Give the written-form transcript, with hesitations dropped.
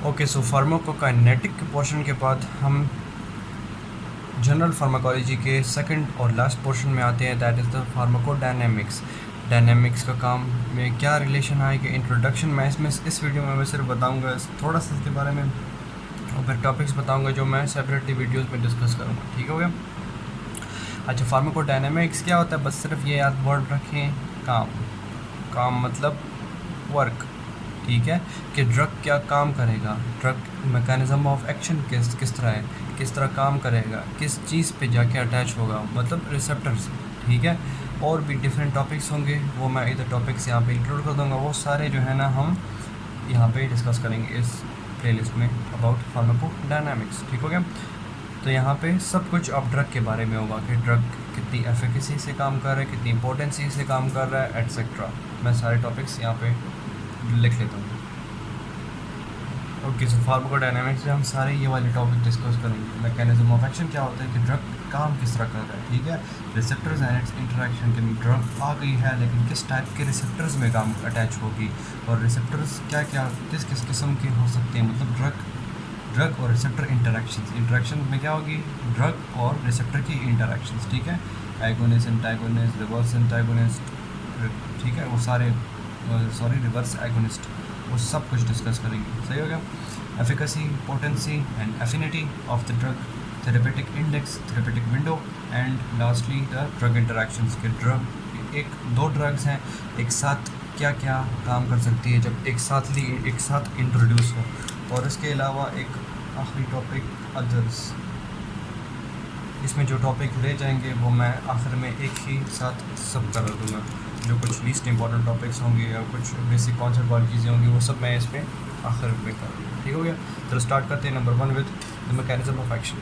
Okay, सो pharmacokinetic के portion के बाद हम जनरल फार्माकोलॉजी के सेकंड और लास्ट पोर्शन में आते हैं, that is the pharmacodynamics. Dynamics का काम में क्या रिलेशन आएगा, इंट्रोडक्शन मैं इसमें इस वीडियो में मैं सिर्फ बताऊंगा थोड़ा सा इसके बारे में, और फिर टॉपिक्स बताऊंगा जो मैं सेपरेटली वीडियोस में डिस्कस करूंगा। ठीक हो गया। अच्छा, फार्माकोडायनेमिक्स क्या होता है, बस सिर्फ ये याद वर्ड रखें, काम मतलब वर्क। ठीक है, कि ड्रग क्या काम करेगा, ड्रग मैकेनिज़्म ऑफ एक्शन किस तरह है, किस तरह काम करेगा, किस चीज़ पे जाके अटैच होगा, मतलब रिसेप्टर्स। ठीक है, और भी डिफरेंट टॉपिक्स होंगे, वो मैं इधर टॉपिक्स यहाँ पे इंक्लूड कर दूँगा। वो सारे जो है ना हम यहाँ पे डिस्कस करेंगे इस प्लेलिस्ट में अबाउट फार्माकोडायनेमिक्स। ठीक हो गया। तो यहाँ पे सब कुछ अब ड्रग के बारे में होगा कि ड्रग कितनी एफिकेसी से काम कर रहा है, कितनी इंपॉर्टेंसी से काम कर रहा है, एट्सेट्रा। मैं सारे टॉपिक्स यहाँ पे लिख लेता हूँ। ओके, सो फार्माकोडायनेमिक्स में हम सारे ये वाले टॉपिक डिस्कस करेंगे। मैकेनिज्म ऑफ एक्शन क्या होता है, कि ड्रग काम किस तरह कर रहा है। ठीक है, रिसेप्टर्स एंड इट्स इंटरेक्शन, कि ड्रग आ गई है लेकिन किस टाइप के रिसेप्टर्स में काम अटैच होगी, और रिसेप्टर्स क्या क्या किस किस किस्म के हो सकते हैं, मतलब ड्रग और रिसेप्टर इंटरेक्शन में क्या होगी, ड्रग और रिसेप्टर की इंटरेक्शंस। ठीक है, एगोनिस्ट, एंटागोनिस्ट, रिवर्स एंटागोनिस्ट, ठीक है, वो सारे रिवर्स एगोनिस्ट, वो सब कुछ डिस्कस करेंगे। सही हो गया। Efficacy, potency and affinity of the drug, therapeutic index, therapeutic window, and lastly the drug interactions के ड्रग दो ड्रग्स हैं एक साथ क्या क्या काम कर सकती है जब एक साथ इंट्रोड्यूस हो, और इसके अलावा एक आखिरी टॉपिक अदर्स। इसमें जो टॉपिक रह जाएंगे वो मैं आखिर में एक ही साथ सब कर दूँगा, जो कुछ लीस्ट इंपॉर्टेंट टॉपिक्स होंगे या कुछ बेसिक कॉन्सेप्ट वाली चीज़ें होंगी वो सब मैं इसमें आखिर में कर दूँगा। ठीक हो गया। तो स्टार्ट करते हैं number 1 with the mechanism of action.